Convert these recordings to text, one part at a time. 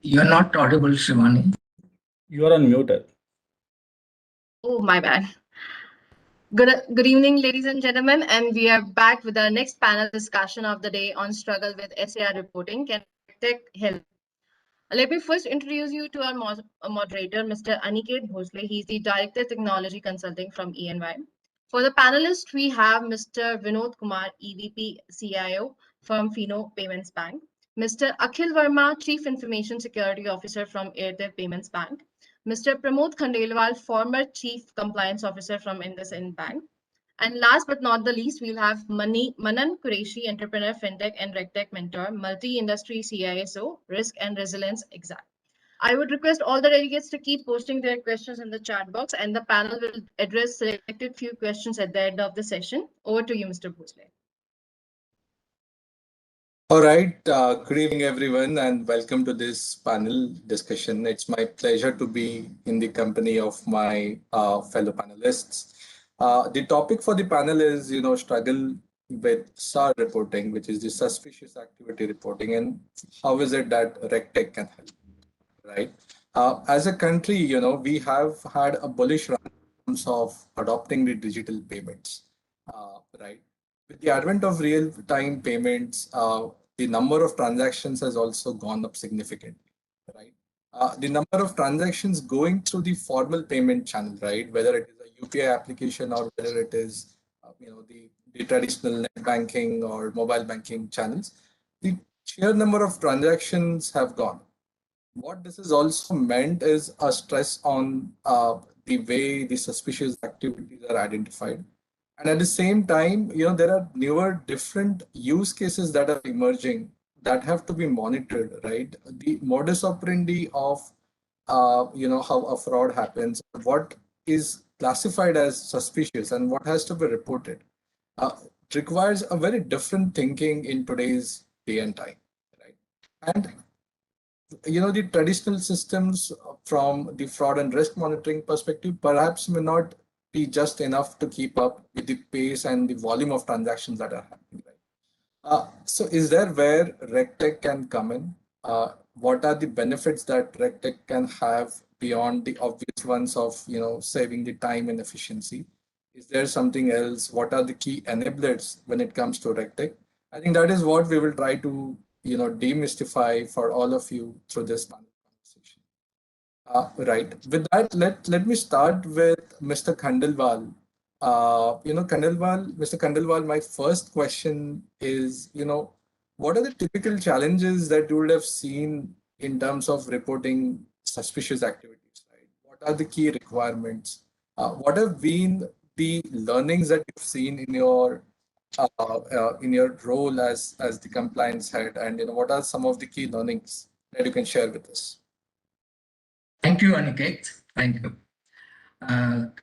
You're not audible, Shivani. You are unmuted. Oh, my bad. Good evening, ladies and gentlemen, and we are back with our next panel discussion of the day on struggle with SAR reporting. Can tech help? Let me first introduce you to our moderator, Mr. Aniket Bhosle. He's the Director of Technology Consulting from ENY. For the panelists, we have Mr. Vinod Kumar, EVP CIO from FINO Payments Bank, Mr. Akhil Verma, Chief Information Security Officer from Airtel Payments Bank, Mr. Pramod Khandelwal, former Chief Compliance Officer from IndusInd Bank, and last but not the least, we'll have Manan Qureshi, entrepreneur, FinTech, and Regtech mentor, multi-industry CISO, risk and resilience exec. I would request all the delegates to keep posting their questions in the chat box, and the panel will address selected few questions at the end of the session. Over to you, Mr. Bhosle. All right. Good evening, everyone, and welcome to this panel discussion. It's my pleasure to be in the company of my fellow panelists. The topic for the panel is, struggle with SAR reporting, which is the suspicious activity reporting, and how is it that Regtech can help, right? As a country, we have had a bullish run in terms of adopting the digital payments, right? With the advent of real-time payments, the number of transactions has also gone up significantly, right? The number of transactions going through the formal payment channel, right? Whether it is a UPI application or whether it is, the traditional net banking or mobile banking channels, the sheer number of transactions have gone. What this has also meant is a stress on the way the suspicious activities are identified. And at the same time, there are newer different use cases that are emerging that have to be monitored, right? The modus operandi of, how a fraud happens, what is classified as suspicious and what has to be reported, requires a very different thinking in today's day and time, right? And the traditional systems from the fraud and risk monitoring perspective perhaps may not be just enough to keep up with the pace and the volume of transactions that are happening, right? So is there where Regtech can come in? What are the benefits that Regtech can have beyond the obvious ones of, saving the time and efficiency? Is there something else? What are the key enablers when it comes to Regtech? I think that is what we will try to, demystify for all of you through this panel conversation. Right. With that, let me start with Mr. Khandelwal. Mr. Khandelwal, my first question is, what are the typical challenges that you would have seen in terms of reporting suspicious activities, right? What are the key requirements? What have been the learnings that you've seen in your role as the compliance head, and what are some of the key learnings that you can share with us? Thank you, Aniket. Thank you.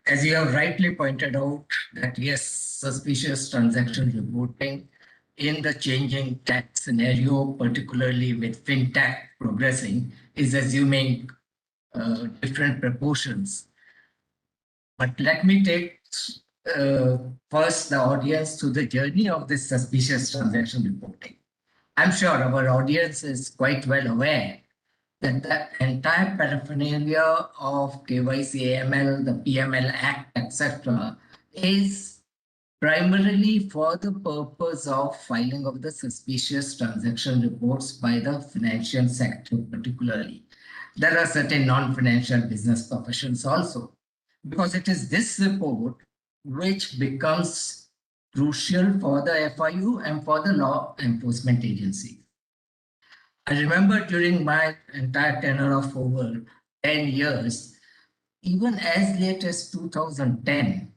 As you have rightly pointed out, that yes, suspicious transaction reporting in the changing tech scenario, particularly with FinTech progressing, is assuming different proportions. But let me take first the audience to the journey of this suspicious transaction reporting. I'm sure our audience is quite well aware that the entire paraphernalia of KYC, AML, the PML Act, etc., is primarily for the purpose of filing of the suspicious transaction reports by the financial sector particularly. There are certain non-financial business professions also, because it is this report which becomes crucial for the FIU and for the law enforcement agency. I remember during my entire tenure of over 10 years, even as late as 2010,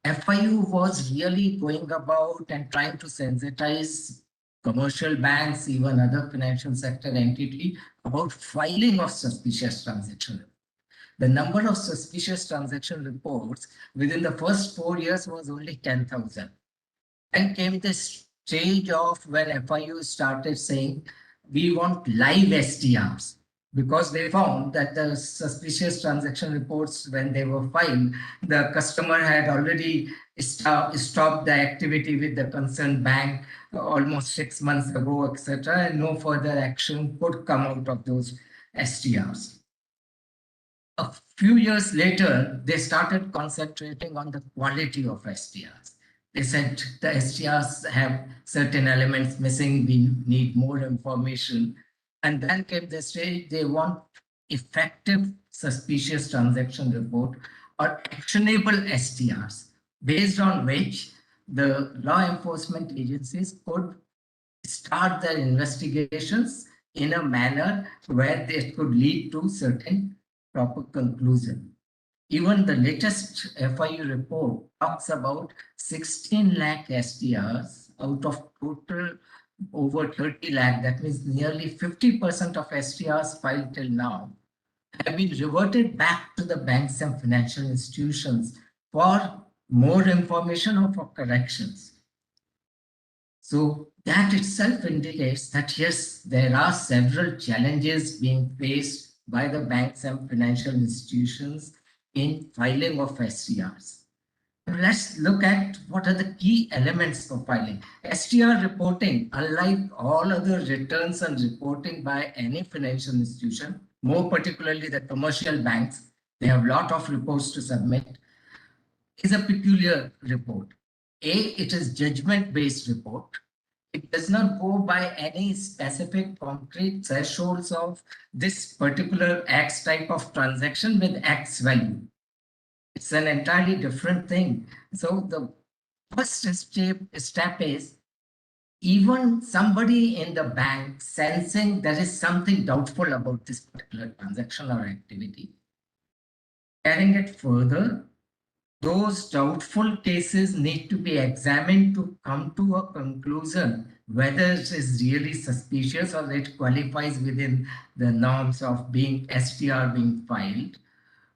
FIU was really going about and trying to sensitize commercial banks, even other financial sector entity, about filing of suspicious transaction reports. The number of suspicious transaction reports within the first 4 years was only 10,000. And came this stage of when FIU started saying, we want live STRs, because they found that the suspicious transaction reports, when they were filed, the customer had already stopped the activity with the concerned bank almost 6 months ago, etc., and no further action could come out of those STRs. A few years later, they started concentrating on the quality of STRs. They said the STRs have certain elements missing, we need more information. And then came the stage, they want effective suspicious transaction report or actionable STRs, based on which the law enforcement agencies could start their investigations in a manner where they could lead to certain proper conclusion. Even the latest FIU report talks about 16 lakh STRs out of total over 30 lakh. That means nearly 50% of STRs filed till now have been reverted back to the banks and financial institutions for more information or for corrections. So that itself indicates that yes, there are several challenges being faced by the banks and financial institutions in filing of STRs. Let's look at what are the key elements for filing. STR reporting, unlike all other returns and reporting by any financial institution, more particularly the commercial banks, they have a lot of reports to submit, is a peculiar report. It is judgment-based report. It does not go by any specific concrete thresholds of this particular X type of transaction with X value. It's an entirely different thing. So the first step is even somebody in the bank sensing there is something doubtful about this particular transaction or activity. Carrying it further, those doubtful cases need to be examined to come to a conclusion whether it is really suspicious or it qualifies within the norms of being STR being filed.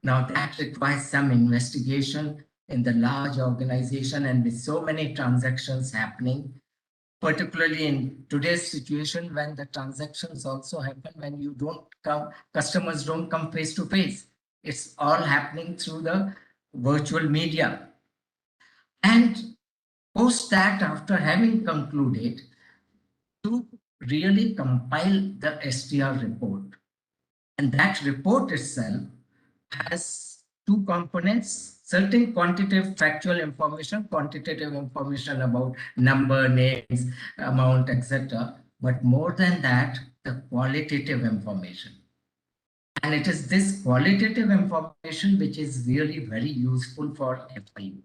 Now that requires some investigation in the large organization and with so many transactions happening, particularly in today's situation when the transactions also happen when you don't come, customers don't come face to face. It's all happening through the virtual media. And post that, after having concluded, to really compile the STR report. And that report itself has two components: certain quantitative factual information, quantitative information about number, names, amount, etc. But more than that, the qualitative information. And it is this qualitative information which is really very useful for FIU.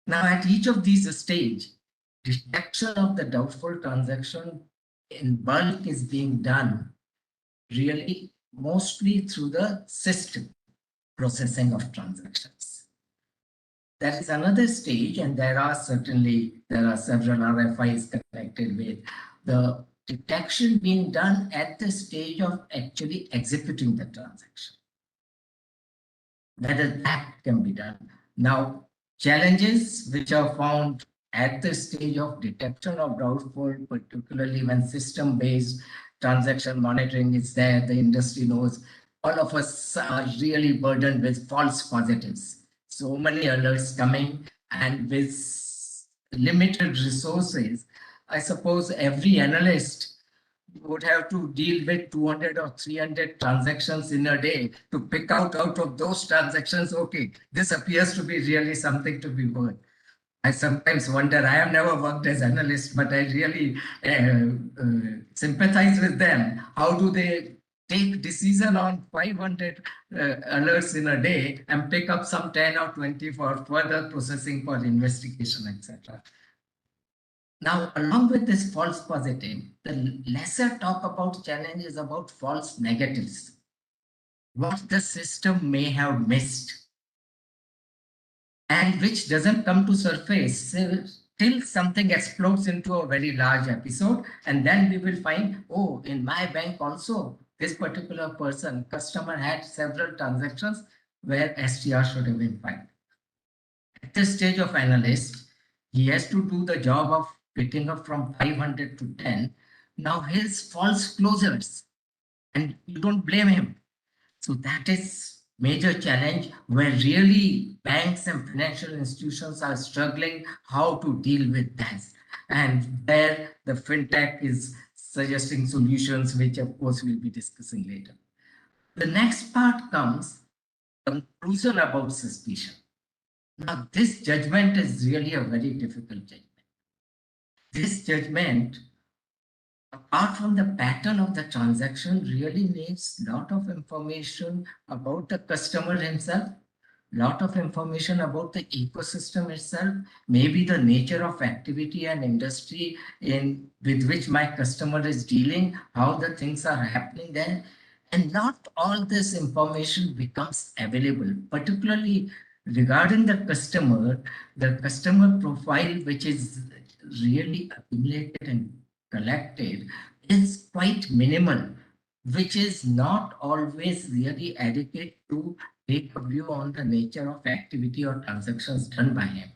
Now, at each of these stages, detection of the doubtful transaction in bulk is being done really mostly through the system processing of transactions. That is another stage, and there are several RFIs connected with the detection being done at the stage of actually executing the transaction. Whether that can be done. Now, challenges which are found at the stage of detection of doubtful, particularly when system-based transaction monitoring is there, the industry knows all of us are really burdened with false positives. So many alerts coming, and with limited resources, I suppose every analyst would have to deal with 200 or 300 transactions in a day to pick out of those transactions, okay, this appears to be really something to be worth. I sometimes wonder, I have never worked as an analyst, but I really sympathize with them. How do they take decision on 500 alerts in a day and pick up some 10 or 20 for further processing for investigation, etc. Now, along with this false positive, the lesser talk about challenges about false negatives. What the system may have missed and which doesn't come to surface till something explodes into a very large episode, and then we will find, oh, in my bank also, this particular person, customer had several transactions where STR should have been filed. At this stage of analyst, he has to do the job of picking up from 500 to 10. Now his false closures, and you don't blame him. So that is major challenge where really banks and financial institutions are struggling how to deal with that. And there the FinTech is suggesting solutions, which of course we'll be discussing later. The next part comes conclusion about suspicion. Now, this judgment is really a very difficult judgment. This judgment, apart from the pattern of the transaction, really needs a lot of information about the customer himself, lot of information about the ecosystem itself, maybe the nature of activity and industry with which my customer is dealing, how the things are happening there. And not all this information becomes available, particularly regarding the customer profile, which is really accumulated and collected, is quite minimal, which is not always really adequate to take a view on the nature of activity or transactions done by him.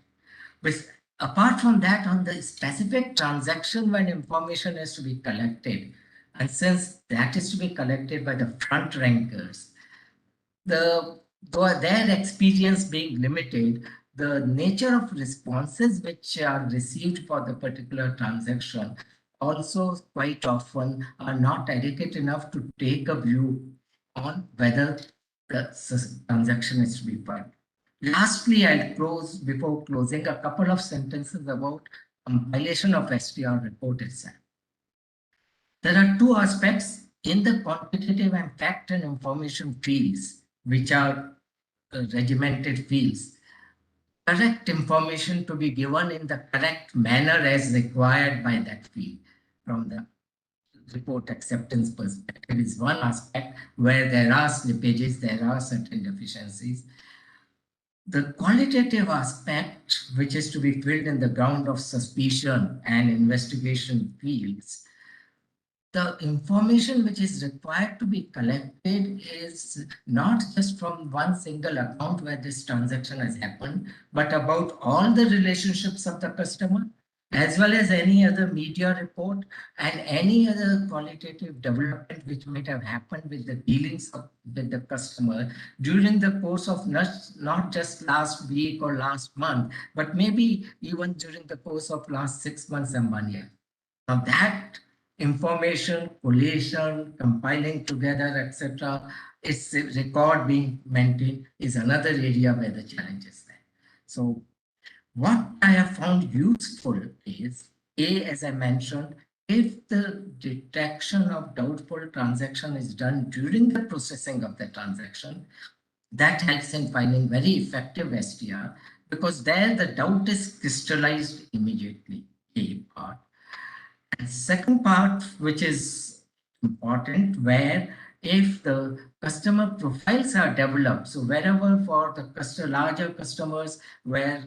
But apart from that, on the specific transaction when information is to be collected, and since that is to be collected by the front rankers, though their experience being limited, the nature of responses which are received for the particular transaction also quite often are not adequate enough to take a view on whether the transaction is to be filed. Lastly, I'll close before closing a couple of sentences about compilation of STR report itself. There are two aspects in the quantitative and fact and information fields, which are regimented fields. Correct information to be given in the correct manner as required by that field from the report acceptance perspective is one aspect where there are slippages, there are certain deficiencies. The qualitative aspect, which is to be filled in the ground of suspicion and investigation fields, the information which is required to be collected is not just from one single account where this transaction has happened, but about all the relationships of the customer, as well as any other media report and any other qualitative development which might have happened with the dealings with the customer during the course of not just last week or last month, but maybe even during the course of last 6 months and 1 year. Now that information, collation, compiling together, etc., its record being maintained is another area where the challenge is there. So what I have found useful is, as I mentioned, if the detection of doubtful transaction is done during the processing of the transaction, that helps in finding very effective STR, because there the doubt is crystallized immediately, A part. And second part, which is important, where if the customer profiles are developed, so wherever for the larger customers where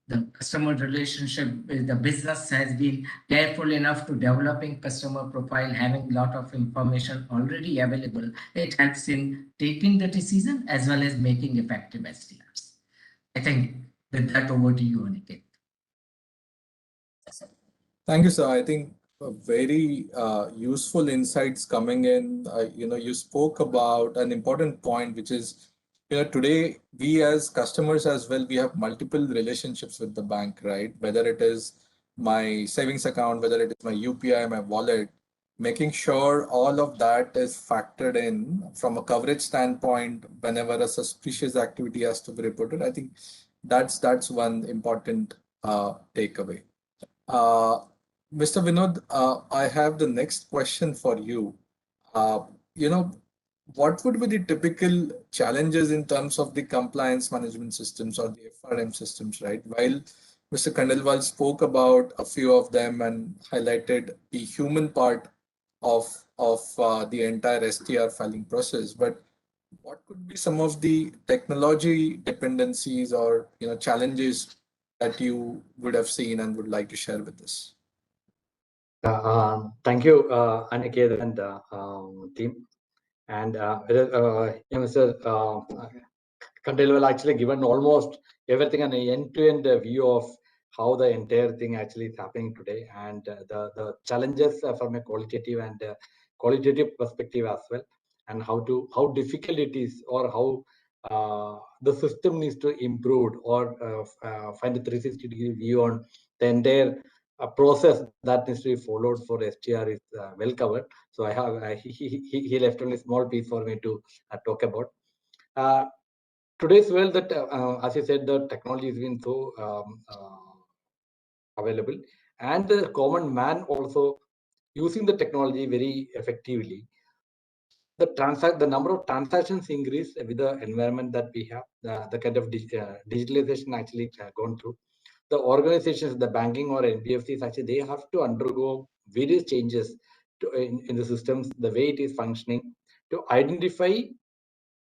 the customer relationship with the business has been careful enough to developing customer profile, having a lot of information already available, it helps in taking the decision as well as making effective STRs. I think with that, over to you, Aniket. Thank you, sir. I think very useful insights coming in. You spoke about an important point, which is, today we as customers as well, we have multiple relationships with the bank, right? Whether it is my savings account, whether it is my UPI, my wallet, making sure all of that is factored in from a coverage standpoint whenever a suspicious activity has to be reported. I think that's one important takeaway. Mr. Vinod, I have the next question for you. What would be the typical challenges in terms of the compliance management systems or the FRM systems, right? While Mr. Khandelwal spoke about a few of them and highlighted the human part of the entire STR filing process, but what could be some of the technology dependencies or challenges that you would have seen and would like to share with us? Thank you, Aniket and team. And Mr. Khandelwal actually given almost everything an end-to-end view of how the entire thing actually is happening today, and the challenges from a qualitative and qualitative perspective as well, and how difficult it is, or how the system needs to improve, or find a 360-degree view on the entire process that needs to be followed for STR is well covered. So I have he left only a small piece for me to talk about. Today's world, that as I said, the technology has been so available, and the common man also using the technology very effectively. The number of transactions increase with the environment that we have, the kind of digitalization actually gone through. The organizations, the banking or NBFCs, actually they have to undergo various changes in the systems, the way it is functioning, to identify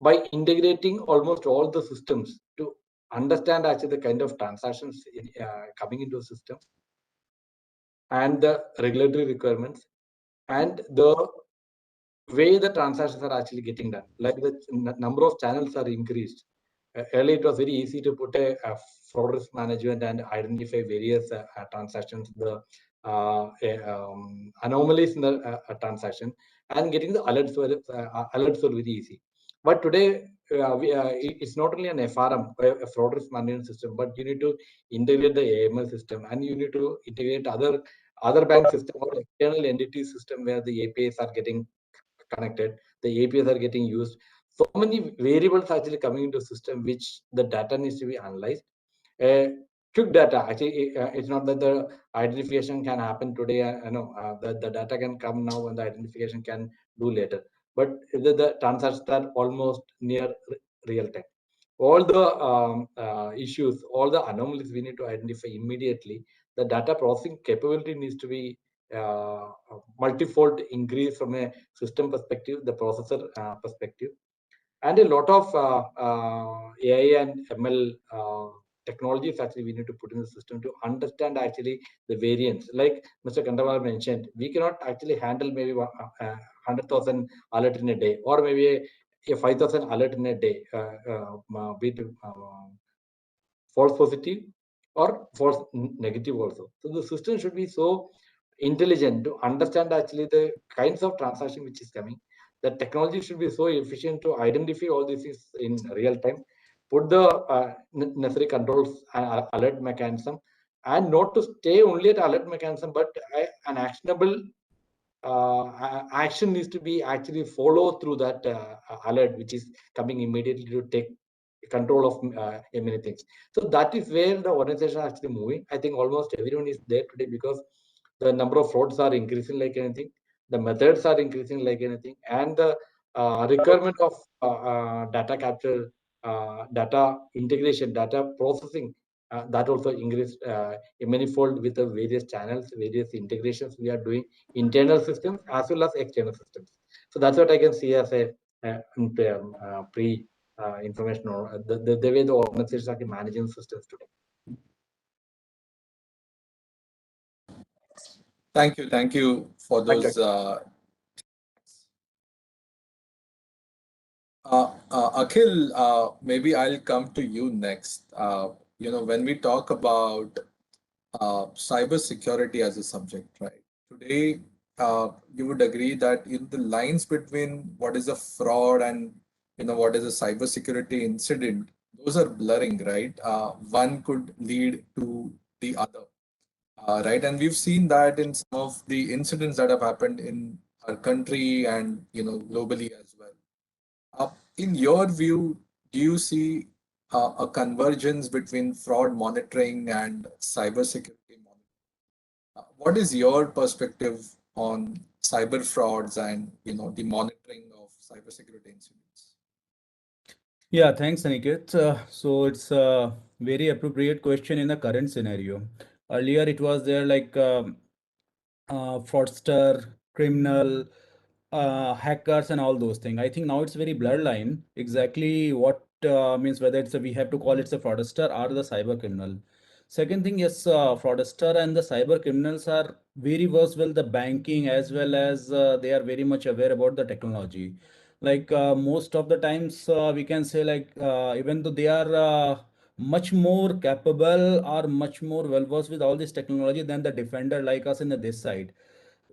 by integrating almost all the systems to understand actually the kind of transactions coming into the system and the regulatory requirements and the way the transactions are actually getting done. Like the number of channels are increased. Earlier, it was very easy to put a fraud risk management and identify various transactions, the anomalies in the transaction, and getting the alerts were very easy. But today, it's not only an FRM, a fraud risk management system, but you need to integrate the AML system, and you need to integrate other bank system or external entity system where the APIs are getting connected, the APIs are getting used. So many variables actually coming into the system, which the data needs to be analyzed. Quick data, actually, it's not that the identification can happen today. The data can come now and the identification can do later. But the transactions are almost near real time. All the issues, all the anomalies we need to identify immediately. The data processing capability needs to be multifold increase from a system perspective, the processor perspective, and a lot of AI and ML technologies actually we need to put in the system to understand actually the variance. Like Mr. Khandelwal mentioned, we cannot actually handle maybe 100,000 alert in a day, or maybe a 5,000 alert in a day, be it false positive or false negative also. So the system should be so intelligent to understand actually the kinds of transaction which is coming. The technology should be so efficient to identify all these things in real time, put the necessary controls and alert mechanism, and not to stay only at alert mechanism, but an actionable action needs to be actually follow through that alert, which is coming immediately to take control of many things. So that is where the organization is actually moving. I think almost everyone is there today because the number of frauds are increasing like anything, the methods are increasing like anything, and the requirement of data capture, data integration, data processing, that also increased manifold with the various channels, various integrations we are doing, internal systems as well as external systems. So that's what I can see as a pre information or the way the organizations are managing systems today. Thank you for those. Akhil, maybe I'll come to you next. When we talk about cyber security as a subject, right? Today, you would agree that the lines between what is a fraud and what is a cyber security incident, those are blurring, right? One could lead to the other, right? And we've seen that in some of the incidents that have happened in our country and globally as well. In your view, do you see a convergence between fraud monitoring and cybersecurity monitoring? What is your perspective on cyber frauds and the monitoring of cybersecurity incidents? Yeah, thanks, Aniket. So it's a very appropriate question in the current scenario. Earlier, it was there like fraudster, criminal, hackers, and all those things. I think now it's very blurred line. Exactly what means whether it's we have to call it a fraudster or the cyber criminal. Second thing, yes, fraudster and the cyber criminals are very versed well the banking as well as they are very much aware about the technology. Like most of the times we can say like even though they are much more capable or much more well versed with all this technology than the defender like us in this side.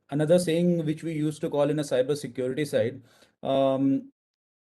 Another saying which we used to call in a cyber security side, um,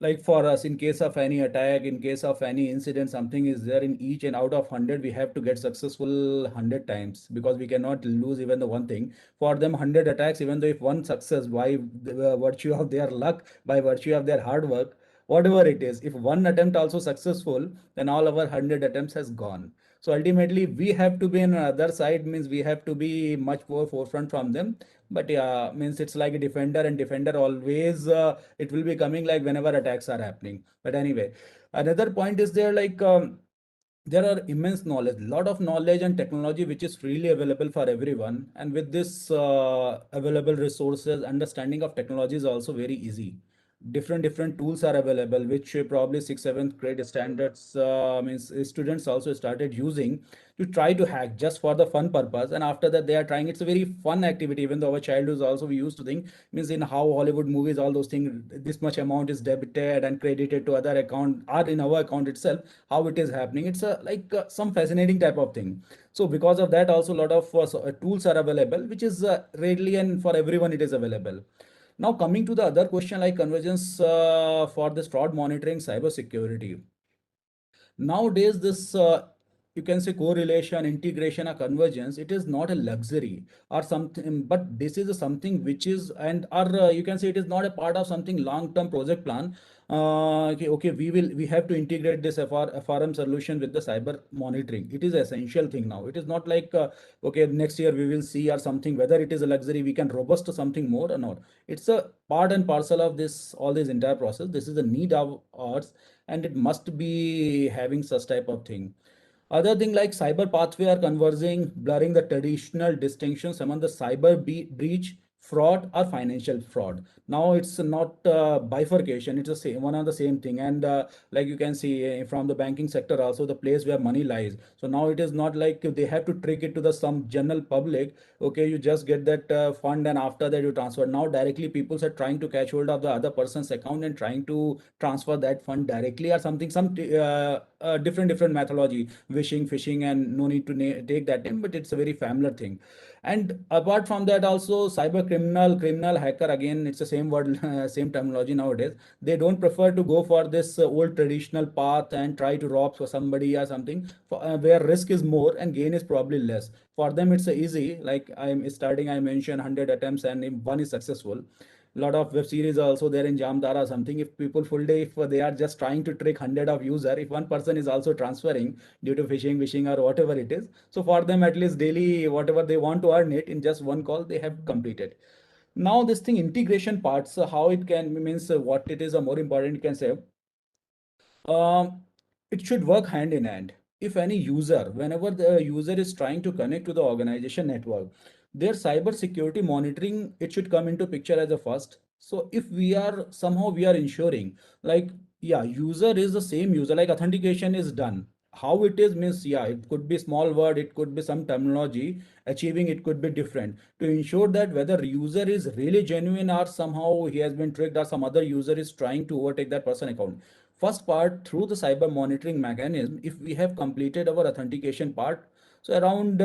like for us, in case of any attack, in case of any incident, something is there, in each and out of 100 we have to get successful 100 times, because we cannot lose even the one thing. For them, 100 attacks, even though if one success by the virtue of their luck, by virtue of their hard work, whatever it is, if one attempt also successful, then all our 100 attempts has gone. So ultimately we have to be on the other side, means we have to be much more forefront from them. But yeah, means it's like a defender, and defender always it will be coming like whenever attacks are happening. But anyway, another point is there, like there are immense knowledge, lot of knowledge and technology which is freely available for everyone. And with this available resources, understanding of technology is also very easy. Different tools are available, which probably 6th 7th grade standards means students also started using to try to hack just for the fun purpose. And after that they are trying, it's a very fun activity. Even though our childhood also we used to think, means in how Hollywood movies, all those things, this much amount is debited and credited to other account or in our account itself, how it is happening, it's a like some fascinating type of thing. So because of that also, a lot of tools are available, which is readily and for everyone it is available. Now coming to the other question, like convergence for this fraud monitoring, cyber security. Nowadays, this you can say correlation, integration, or convergence, it is not a luxury or something, but this is something which is, and or you can say it is not a part of something long-term project plan. Okay, we have to integrate this FRM solution with the cyber monitoring. It is essential thing now. It is not like okay, next year we will see or something, whether it is a luxury, we can robust something more or not. It's a part and parcel of this, all this entire process. This is a need of ours, and it must be having such type of thing. Other thing like cyber pathway are converging, blurring the traditional distinctions among the cyber breach, fraud, or financial fraud. Now it's not bifurcation; it's the same one and the same thing. And like you can see from the banking sector also, the place where money lies. So now it is not like they have to trick it to the some general public. Okay, you just get that fund, and after that you transfer. Now directly people are trying to catch hold of the other person's account and trying to transfer that fund directly or something, some different methodology, wishing, phishing, and no need to take that name, but it's a very familiar thing. And apart from that also, cyber criminal hacker, again it's the same word, same terminology nowadays. They don't prefer to go for this old traditional path and try to rob for somebody or something, where risk is more and gain is probably less. For them it's easy, like I'm starting, I mentioned 100 attempts and if one is successful. Lot of web series are also there in Jamdara or something. If people full day, if they are just trying to trick 100 of user, if one person is also transferring due to phishing, wishing, or whatever it is, so for them at least daily whatever they want to earn it in just one call, they have completed. Now this thing integration parts, how it can means what it is, more important you can say. um, it should work hand in hand. If any user, whenever the user is trying to connect to the organization network, their cyber security monitoring, it should come into picture as a first. So if we are somehow we are ensuring, like, yeah, user is the same user, like authentication is done. How it is means, yeah, it could be small word, it could be some terminology, achieving it could be different. To ensure that whether user is really genuine or somehow he has been tricked or some other user is trying to overtake that person account. First part, through the cyber monitoring mechanism, if we have completed our authentication part, so around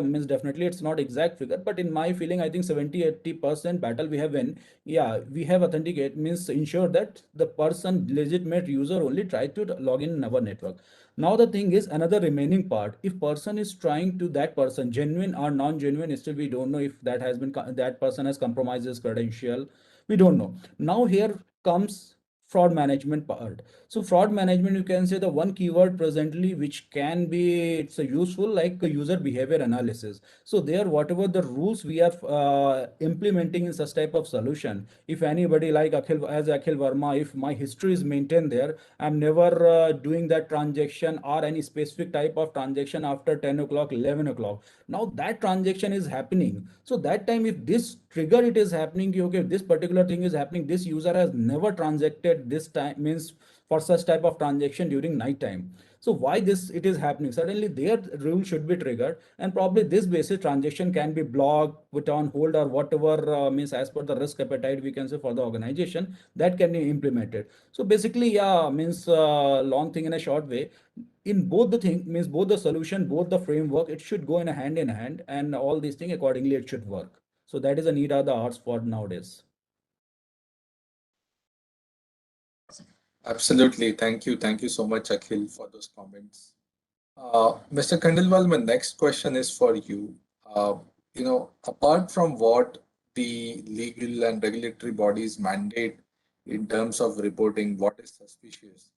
means definitely it's not exact figure, but in my feeling, I think 70-80% battle we have win. Yeah, we have authenticate means ensure that the person, legitimate user, only try to log in our network. Now the thing is another remaining part. If person is trying to that person genuine or non-genuine, still we don't know if that has been that person has compromised his credential. We don't know. Now here comes fraud management part. So fraud management, you can say the one keyword presently which can be it's a useful like a user behavior analysis. So there whatever the rules we are implementing in such type of solution, if anybody like Akhil, as Akhil Verma, if my history is maintained there, I'm never doing that transaction or any specific type of transaction after 10 o'clock, 11 o'clock. Now that transaction is happening. So that time if this trigger it is happening, okay, this particular thing is happening, this user has never transacted this time, means for such type of transaction during night time. So why this it is happening? Suddenly their rule should be triggered, and probably this basis transaction can be blocked, put on hold, or whatever means as per the risk appetite we can say for the organization, that can be implemented. So basically, yeah, means long thing in a short way. In both the thing means both the solution, both the framework, it should go in hand, and all these things accordingly it should work. So that is a need of the arts for nowadays. Absolutely. Thank you. Thank you so much, Akhil, for those comments. Mr. Khandelwal, my next question is for you. Apart from what the legal and regulatory bodies mandate in terms of reporting what is suspicious,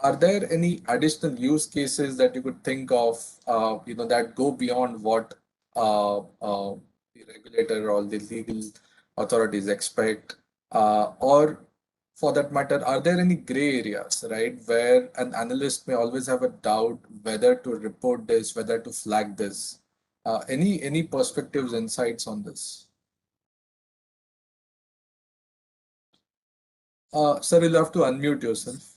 are there any additional use cases that you could think of, that go beyond what the regulator or the legal authorities expect? Or for that matter, are there any gray areas, right, where an analyst may always have a doubt whether to report this, whether to flag this? Any perspectives, insights on this? Sir, you'll have to unmute yourself.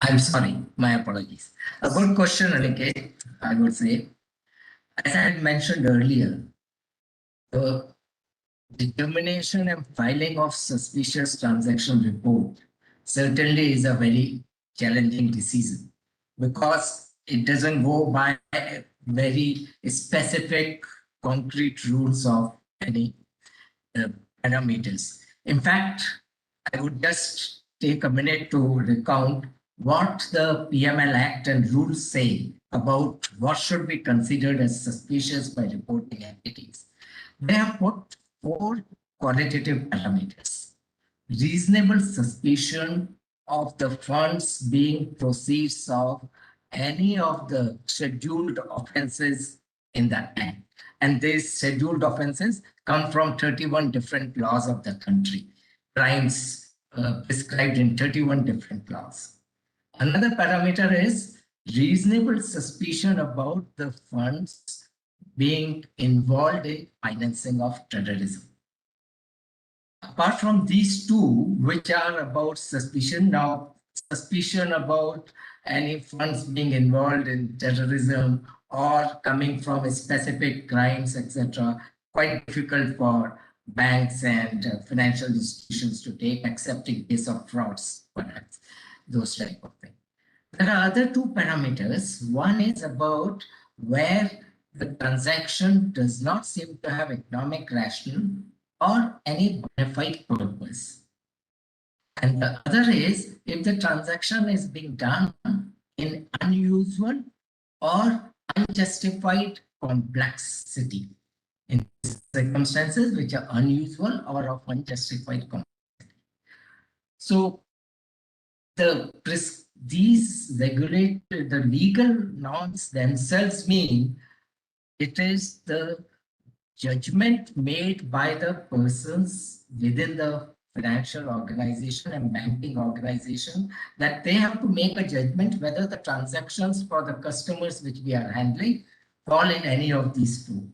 I'm sorry, my apologies. A good question, Aniket, I would say. As I had mentioned earlier, the determination and filing of suspicious transaction report certainly is a very challenging decision because it doesn't go by very specific concrete rules of any parameters. In fact, I would just take a minute to recount what the PML Act and rules say about what should be considered as suspicious by reporting entities. They have put 4 qualitative parameters. Reasonable suspicion of the funds being proceeds of any of the scheduled offenses in the act. And these scheduled offenses come from 31 different laws of the country, crimes prescribed in 31 different laws. Another parameter is reasonable suspicion about the funds being involved in financing of terrorism. Apart from these two, which are about suspicion, now suspicion about any funds being involved in terrorism or coming from specific crimes, etc., quite difficult for banks and financial institutions to take, except in case of frauds, perhaps, those type of things. There are other 2 parameters. One is about where the transaction does not seem to have economic rationale or any bona fide purpose. And the other is if the transaction is being done in unusual or unjustified complexity, in circumstances which are unusual or of unjustified complexity. So these the legal norms themselves mean it is the judgment made by the persons within the financial organization and banking organization that they have to make a judgment whether the transactions for the customers which we are handling fall in any of these 2.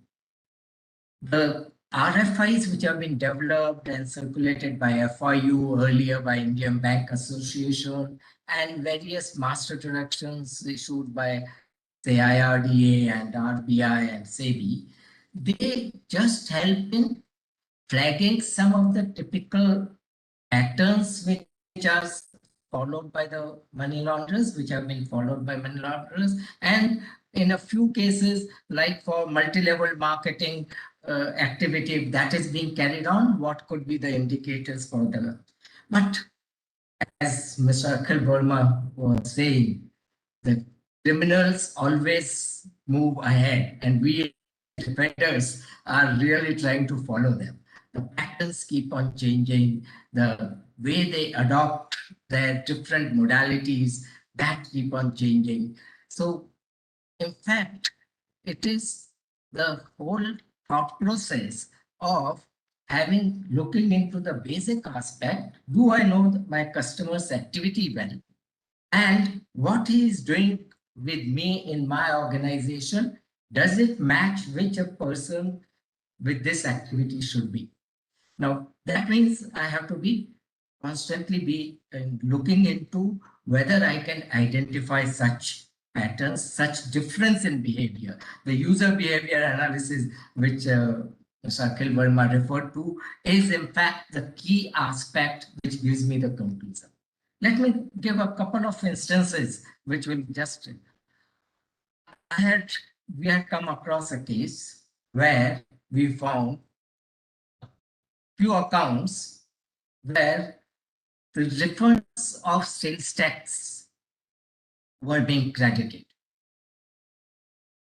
The RFIs which have been developed and circulated by FIU, earlier by Indian Bank Association, and various master directions issued by say IRDA and RBI and SEBI, they just help in flagging some of the typical patterns which are followed by the money launderers, which have been followed by money launderers, and in a few cases, like for multi-level marketing activity, if that is being carried on, what could be the indicators for the... But as Mr. Akhil Verma was saying, the criminals always move ahead, and we defenders are really trying to follow them. The patterns keep on changing, the way they adopt their different modalities, that keep on changing. So, in fact, it is the whole thought process of looking into the basic aspect. Do I know my customer's activity well? And what he is doing with me in my organization, does it match which a person with this activity should be? Now, that means I have to be constantly looking into whether I can identify such patterns, such difference in behavior. The user behavior analysis, which Mr. Akhil Verma referred to, is in fact the key aspect which gives me the conclusion. Let me give a couple of instances which will just... We had come across a case where we found few accounts where the refunds of sales tax were being credited.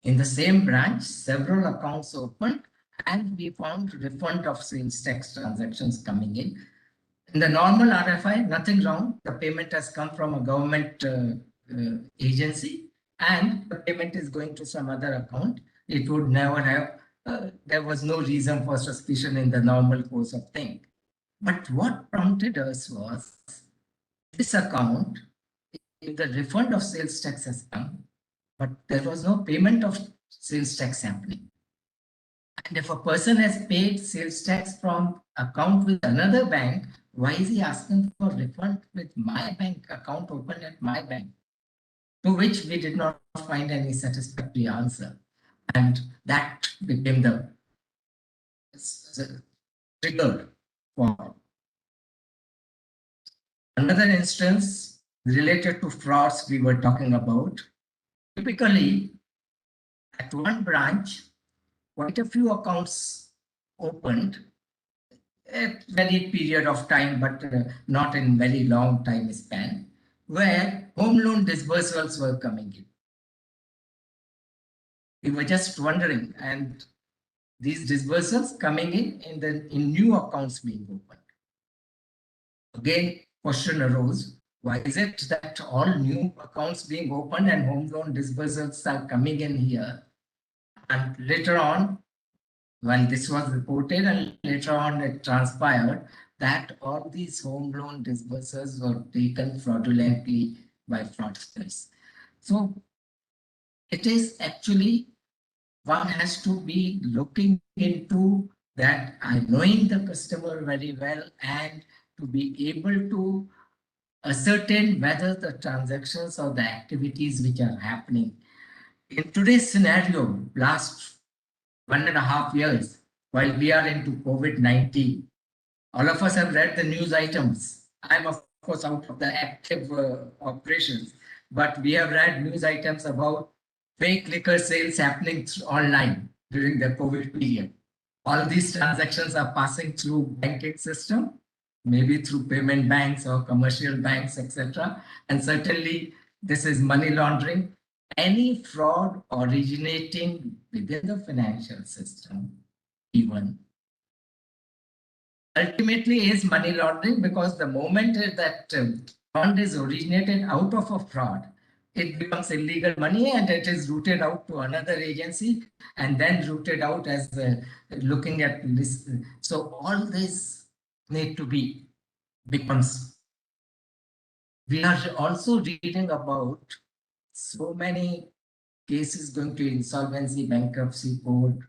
In the same branch, several accounts opened and we found refund of sales tax transactions coming in. In the normal RFI, nothing wrong. The payment has come from a government agency and the payment is going to some other account. It would never have, there was no reason for suspicion in the normal course of things. But what prompted us was this account, if the refund of sales tax has come, but there was no payment of sales tax happening. And if a person has paid sales tax from account with another bank, why is he asking for refund with my bank account open at my bank? To which we did not find any satisfactory answer. And that became the trigger for another instance related to frauds we were talking about. Typically, at one branch, quite a few accounts opened at very period of time, but not in very long time span, where home loan disbursements were coming in. We were just wondering, and these disbursements coming in new accounts being opened. Again, question arose, why is it that all new accounts being opened and home loan disbursements are coming in here? And later on, when this was reported and later on it transpired that all these home loan disbursements were taken fraudulently by fraudsters. So it is actually, one has to be looking into that, knowing the customer very well and to be able to ascertain whether the transactions or the activities which are happening. In today's scenario, last 1.5 years, while we are into COVID-19, all of us have read the news items. I'm of course out of the active operations, but we have read news items about fake liquor sales happening online during the COVID period. All these transactions are passing through banking system, maybe through payment banks or commercial banks, etc. And certainly this is money laundering. Any fraud originating within the financial system, even, ultimately is money laundering, because the moment that fund is originated out of a fraud, it becomes illegal money and it is routed out to another agency and then routed out as looking at this. So all this need to be becomes. We are also reading about so many cases going to insolvency, bankruptcy code,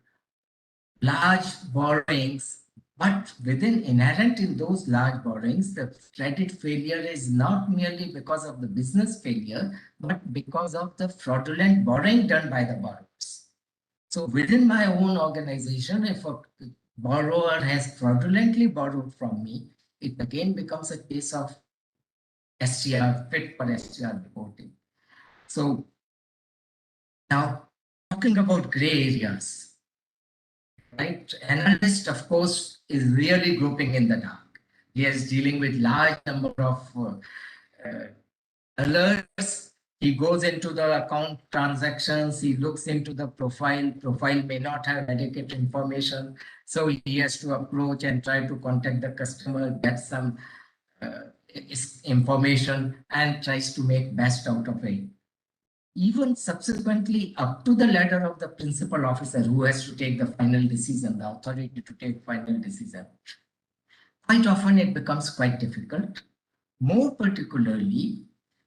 large borrowings, but within inherent in those large borrowings, the credit failure is not merely because of the business failure, but because of the fraudulent borrowing done by the borrowers. So within my own organization, if a borrower has fraudulently borrowed from me, it again becomes a case of STR, fit for STR reporting. So now talking about gray areas, right? Analyst, of course, is really groping in the dark. He is dealing with large number of alerts. He goes into the account transactions. He looks into the profile. Profile may not have adequate information. So he has to approach and try to contact the customer, get some information and tries to make best out of it. Even subsequently up to the ladder of the principal officer who has to take the final decision, the authority to take final decision. Quite often it becomes quite difficult. More particularly,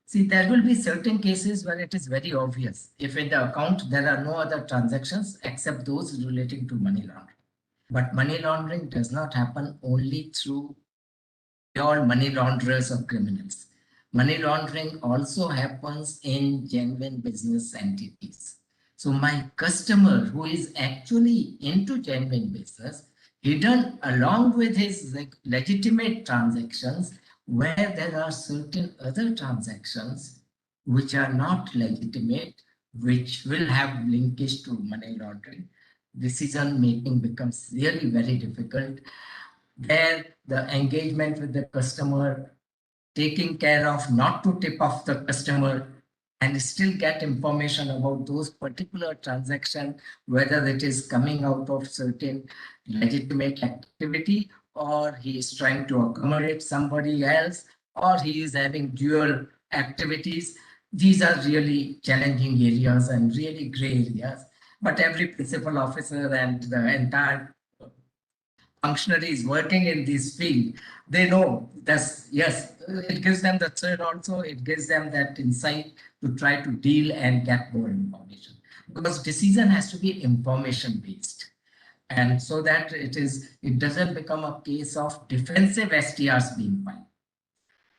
see, there will be certain cases where it is very obvious. If in the account there are no other transactions except those relating to money laundering. But money laundering does not happen only through pure money launderers or criminals. Money laundering also happens in genuine business entities. So my customer who is actually into genuine business, hidden along with his legitimate transactions, where there are certain other transactions which are not legitimate, which will have linkage to money laundering, decision making becomes really very difficult. where the engagement with the customer, taking care of not to tip off the customer and still get information about those particular transaction, whether it is coming out of certain legitimate activity or he is trying to accommodate somebody else or he is having dual activities. These are really challenging areas and really gray areas. But every principal officer and the entire functionaries working in this field, they know that's, yes, it gives them the thread also, it gives them that insight to try to deal and get more information. Because decision has to be information based. And so that it doesn't become a case of defensive STRs being filed.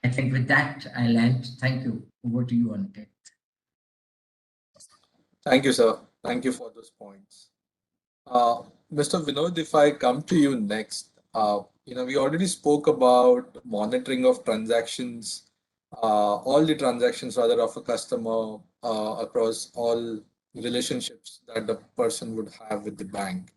I think with that, I'll end. Thank you. Over to you, Aniket. Thank you, sir. Thank you for those points. Mr. Vinod, if I come to you next, we already spoke about monitoring of transactions, all the transactions rather of a customer across all relationships that the person would have with the bank.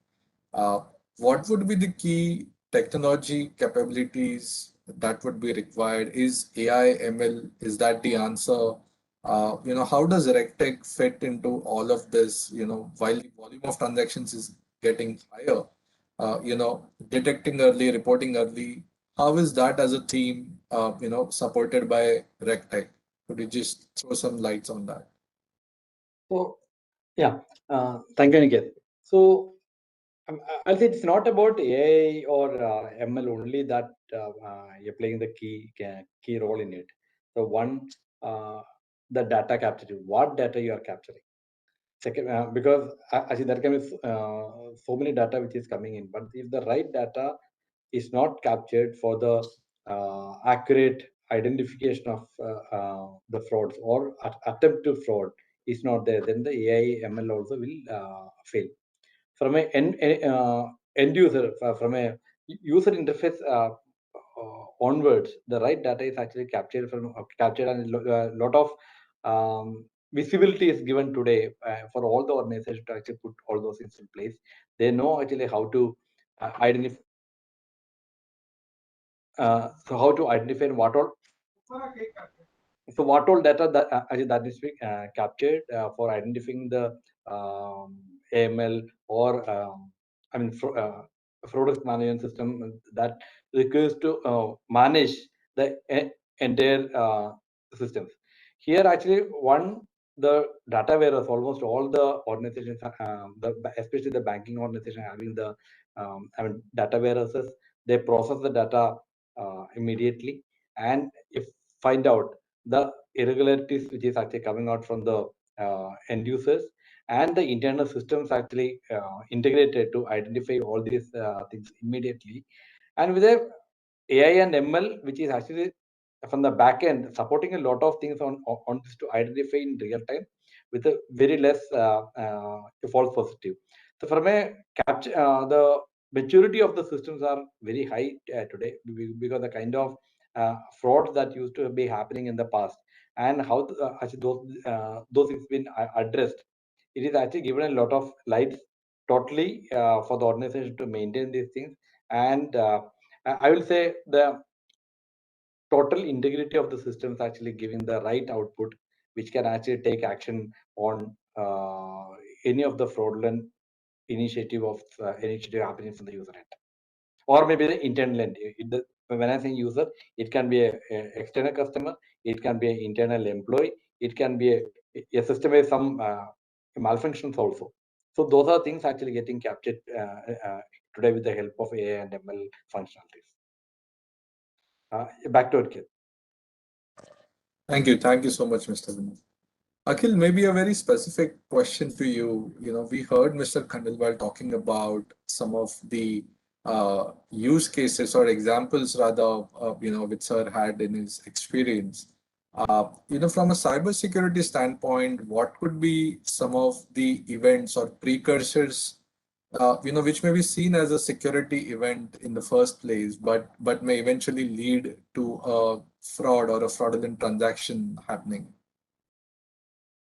Uh, what would be the key technology capabilities that would be required? Is AI, ML, is that the answer? How does Regtech fit into all of this? While the volume of transactions is getting higher, detecting early, reporting early, how is that as a team, supported by Regtech? Could you just throw some lights on that? So, yeah, thank you, Aniket. So, I'll say it's not about AI or ML only that you're playing the key role in it. So, one, the data capture, what data you are capturing. Second, because actually there can be so many data which is coming in, but if the right data is not captured for the accurate identification of the frauds or attempt to fraud is not there, then the AI ML also will fail. From a end user, from a user interface onwards, the right data is actually captured and a lot of visibility is given today for all the organizations to actually put all those things in place. They know actually how to identify. So how to identify and what all. So what all data that actually that is being captured for identifying the AML or fraud risk management system that requires to manage the entire systems. Here actually the data warehouse, almost all the organizations, especially the banking organization having the data warehouses, they process the data immediately, and if find out the irregularities which is actually coming out from the end users, and the internal systems actually integrated to identify all these things immediately. And with the AI and ML, which is actually from the back end supporting a lot of things on this to identify in real time with a very less false positive. So from a capture, the maturity of the systems are very high today because the kind of frauds that used to be happening in the past and how actually those things been addressed. It is actually given a lot of lights totally for the organization to maintain these things. And I will say the total integrity of the systems actually giving the right output, which can actually take action on any of the fraudulent initiative happening from the user end, or maybe the internal end. When I say user, it can be a external customer, it can be an internal employee, it can be a system with some malfunctions also. So those are things actually getting captured today with the help of AI and ML functionalities. Back to Akhil. Thank you. Thank you so much, Mr. Vinod. Akhil, maybe a very specific question to you. We heard Mr. Khandelwal talking about some of the use cases or examples rather, which sir had in his experience. From a cybersecurity standpoint, what could be some of the events or precursors, which may be seen as a security event in the first place, but may eventually lead to a fraud or a fraudulent transaction happening?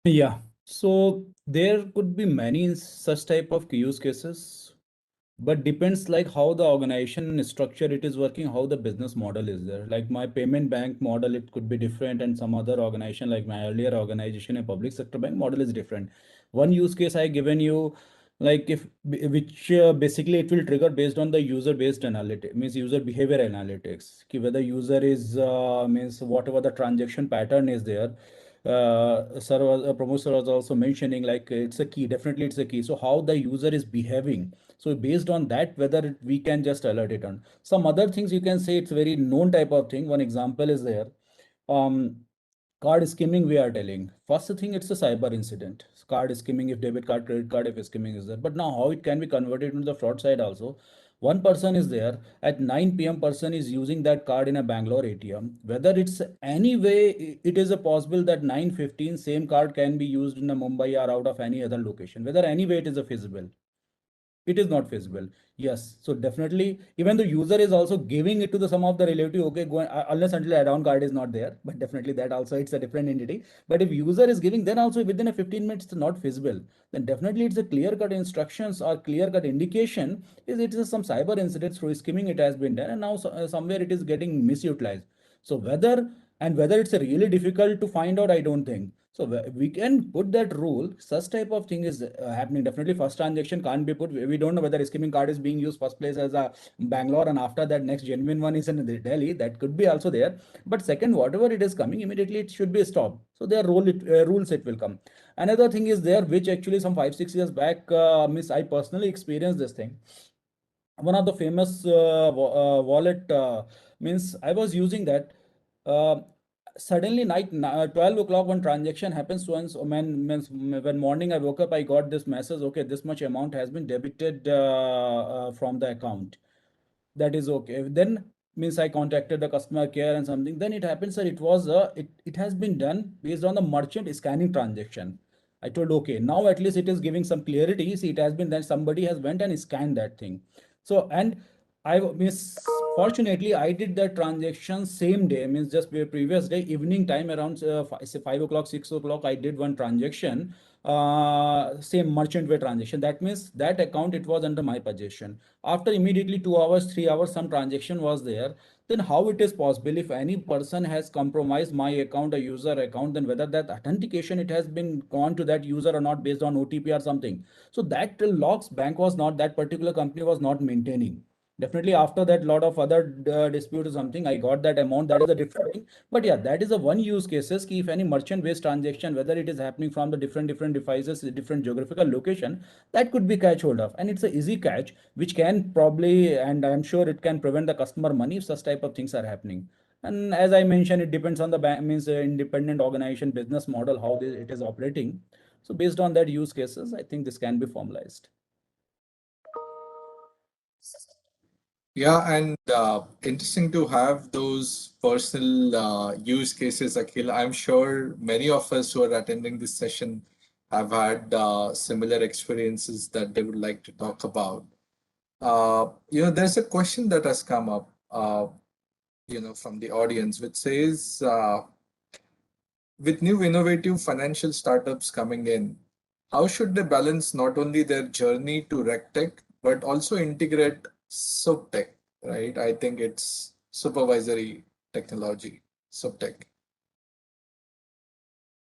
Yeah, so there could be many such type of use cases. but depends like how the organization structure it is working, how the business model is there. Like my payment bank model, it could be different, and some other organization like my earlier organization, a public sector bank model is different. One use case I given you, like if which basically it will trigger based on the user based analytics, means user behavior analytics, whether user is means whatever the transaction pattern is there. Pramod sir was also mentioning like it's a key, definitely it's a key. So how the user is behaving, so based on that, whether we can just alert it on some other things, you can say it's very known type of thing. One example is there. Um, Card skimming, we are telling. First thing, it's a cyber incident. Card skimming, if debit card, credit card, if skimming is there. But now how it can be converted into the fraud side also. One person is there at 9 p.m. person is using that card in a Bangalore ATM. Whether it's any way, it is a possible that 9:15 same card can be used in a Mumbai or out of any other location. Whether any way it is a feasible, it is not feasible. Yes, so definitely, even the user is also giving it to the some of the relative, okay, go unless until add-on card is not there, but definitely that also it's a different entity. But if user is giving, then also within a 15 minutes it's not feasible, then definitely it's a clear-cut instructions or clear-cut indication is it is some cyber incidents through skimming it has been done, and now somewhere it is getting misutilized. So whether it's a really difficult to find out, I don't think. So we can put that rule. Such type of thing is happening. Definitely, first transaction can't be put. We don't know whether skimming card is being used first place as a Bangalore, and after that next genuine one is in Delhi. That could be also there. But second, whatever it is coming, immediately it should be stopped. So there are rules it will come. Another thing is there, which actually some 5-6 years back, miss I personally experienced this thing. One of the famous wallet means I was using that. Uh, Suddenly night 12 o'clock one transaction happens once when morning I woke up, I got this message, okay, this much amount has been debited from the account. That is okay. Then means I contacted the customer care and something. Then it happens that it has been done based on the merchant scanning transaction. I told okay, now at least it is giving some clarity. See, it has been done. Somebody has went and scanned that thing. So and I means fortunately I did that transaction same day, means just previous day evening time around 5 o'clock 6 o'clock I did one transaction, same merchant way transaction. That means that account it was under my possession. After immediately 2 hours 3 hours some transaction was there. Then how it is possible if any person has compromised my account, a user account, then whether that authentication it has been gone to that user or not based on OTP or something. So that logs bank was not, that particular company was not maintaining. Definitely after that lot of other dispute or something, I got that amount. That is a different thing. But yeah, that is a one use cases ki if any merchant based transaction, whether it is happening from the different devices, different geographical location, that could be catch hold of, and it's a easy catch which can probably, and I'm sure it can prevent the customer money if such type of things are happening. And as I mentioned, it depends on the bank, means independent organization business model, how it is operating. So based on that use cases, I think this can be formalized. Yeah, and interesting to have those personal use cases, Akhil. I'm sure many of us who are attending this session have had similar experiences that they would like to talk about. There's a question that has come up, from the audience, which says, with new innovative financial startups coming in, how should they balance not only their journey to Regtech, but also integrate SupTech, right? I think it's supervisory technology, SupTech.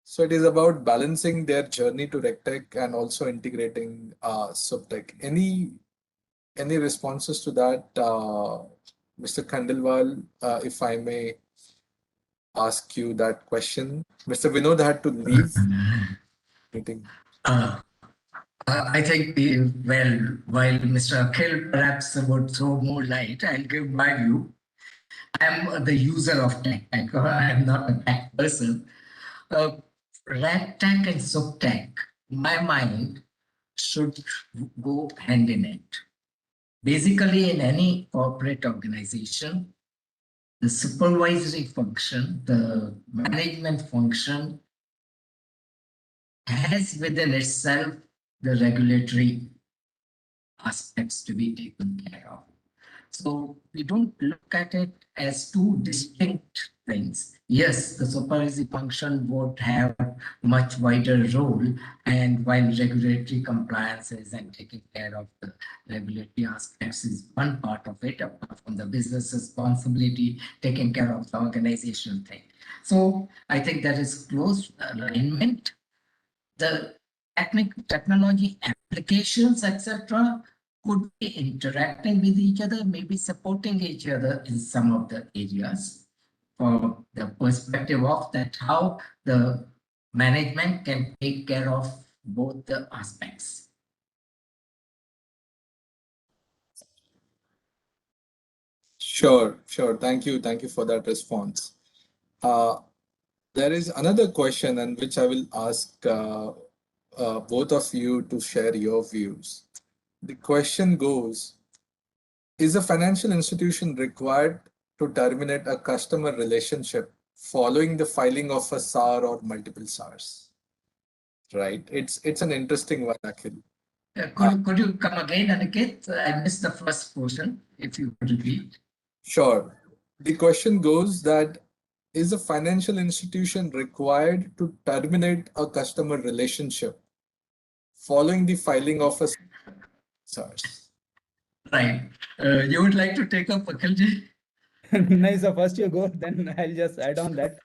So it is about balancing their journey to Regtech and also integrating SupTech. Any responses to that, Mr. Khandelwal, if I may ask you that question? Mr. Vinod had to leave meeting. I think, well, while Mr. Akhil perhaps would throw more light, I'll give my view. I'm the user of tech. I'm not a tech person. Regtech and SupTech, in my mind, should go hand in hand. Basically, in any corporate organization, the supervisory function, the management function has within itself the regulatory aspects to be taken care of. So we don't look at it as two distinct things. Yes, the supervisory function would have much wider role, and while regulatory compliances and taking care of the regulatory aspects is one part of it, apart from the business responsibility, taking care of the organizational thing. So I think there is close alignment. The technology applications, etc., could be interacting with each other, maybe supporting each other in some of the areas. For the perspective of that, how the management can take care of both the aspects. Sure. Thank you for that response. There is another question, and which I will ask both of you to share your views. The question goes, is a financial institution required to terminate a customer relationship following the filing of a SAR or multiple SARs? Right. It's an interesting one, Akhil. Could you come again, Aniket? I missed the first portion, if you could repeat. Sure. The question goes that, is a financial institution required to terminate a customer relationship following the filing of a SARs? Right. You would like to take up, Akhilji? Nice. So first you go, then I'll just add on that.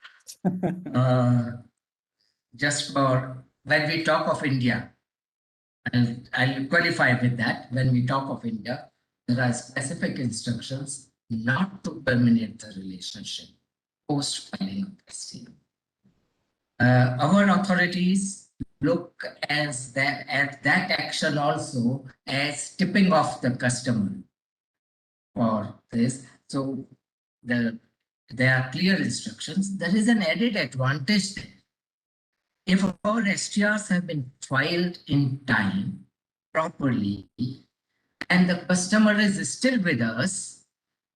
Just for when we talk of India, and I'll qualify with that. When we talk of India, there are specific instructions not to terminate the relationship post filing of STM. Our authorities look at that action also as tipping off the customer for this. So there are clear instructions. There is an added advantage there. If our STRs have been filed in time properly and the customer is still with us,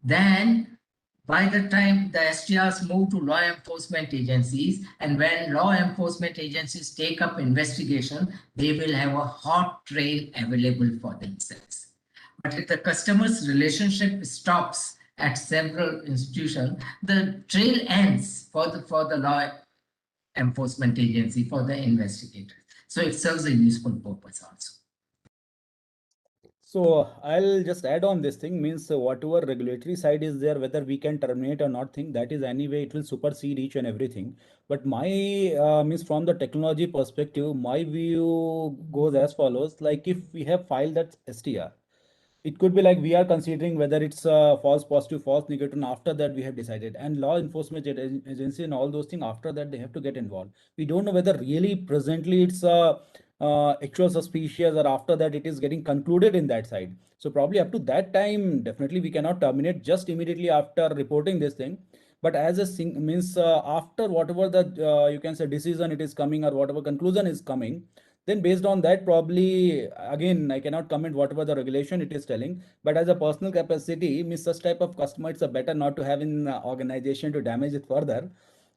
then by the time the STRs move to law enforcement agencies, and when law enforcement agencies take up investigation, they will have a hot trail available for themselves. But if the customer's relationship stops at several institutions, the trail ends for the law enforcement agency, for the investigator. So it serves a useful purpose also. So I'll just add on this thing, means whatever regulatory side is there, whether we can terminate or not, think that is anyway, it will supersede each and everything. But my means from the technology perspective, my view goes as follows, like if we have filed that STR, it could be like we are considering whether it's false positive, false negative, and after that we have decided. And law enforcement agency and all those things, after that they have to get involved. We don't know whether really presently it's actual suspicious, or after that it is getting concluded in that side. So probably up to that time, definitely we cannot terminate just immediately after reporting this thing. But as a means after whatever the you can say decision it is coming, or whatever conclusion is coming, then based on that, probably again I cannot comment whatever the regulation it is telling, but as a personal capacity, means such type of customer, it's a better not to have in organization to damage it further.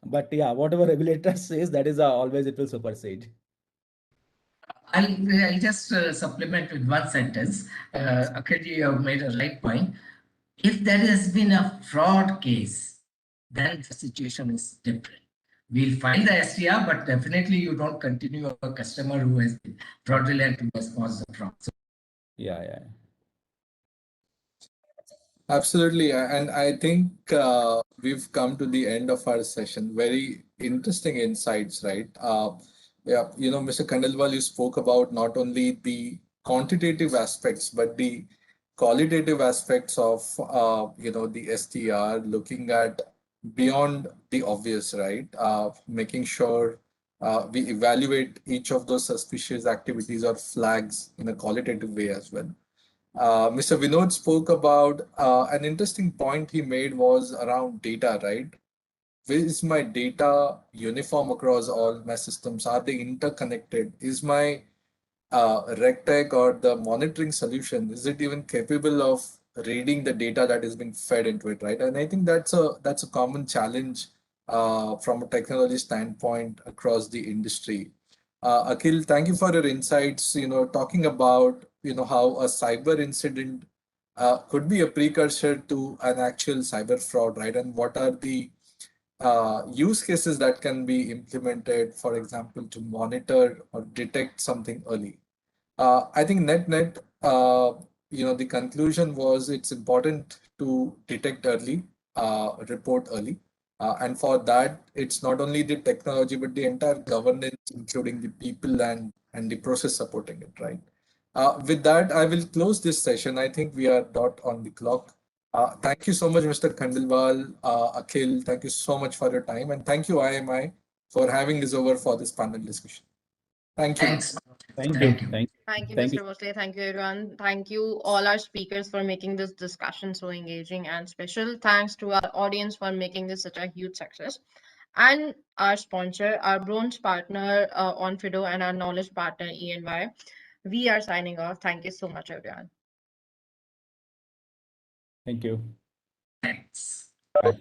But yeah, whatever regulator says, that is always it will supersede. I'll just supplement with one sentence. Akhilji, you have made a right point. If there has been a fraud case, then the situation is different. We'll file the STR, but definitely you don't continue a customer who has been fraudulent, who has caused the fraud. So, Yeah. Absolutely. And I think we've come to the end of our session. Very interesting insights, right? Yeah, Mr. Khandelwal, you spoke about not only the quantitative aspects, but the qualitative aspects of, the STR, looking at beyond the obvious, right? Making sure we evaluate each of those suspicious activities or flags in a qualitative way as well. Mr. Vinod spoke about an interesting point he made was around data, right? Is my data uniform across all my systems? Are they interconnected? Is my Regtech or the monitoring solution, is it even capable of reading the data that is being fed into it, right? And I think that's a common challenge from a technology standpoint across the industry. Akhil, thank you for your insights. Talking about how a cyber incident could be a precursor to an actual cyber fraud, right? And what are the use cases that can be implemented, for example, to monitor or detect something early? I think net, the conclusion was it's important to detect early, report early. And for that, it's not only the technology, but the entire governance, including the people and the process supporting it, right? With that, I will close this session. I think we are dot on the clock. Thank you so much, Mr. Khandelwal, Akhil. Thank you so much for your time. And thank you, IMI, for having this over for this panel discussion. Thank you. Thanks. Thank you. Thank you. Thank you, Thank Mr. Bhosle. Thank you, everyone. Thank you, all our speakers, for making this discussion so engaging and special. Thanks to our audience for making this such a huge success. And our sponsor, our bronze partner on FIDO, and our knowledge partner, ENY. We are signing off. Thank you so much, everyone. Thank you. Thanks. Bye.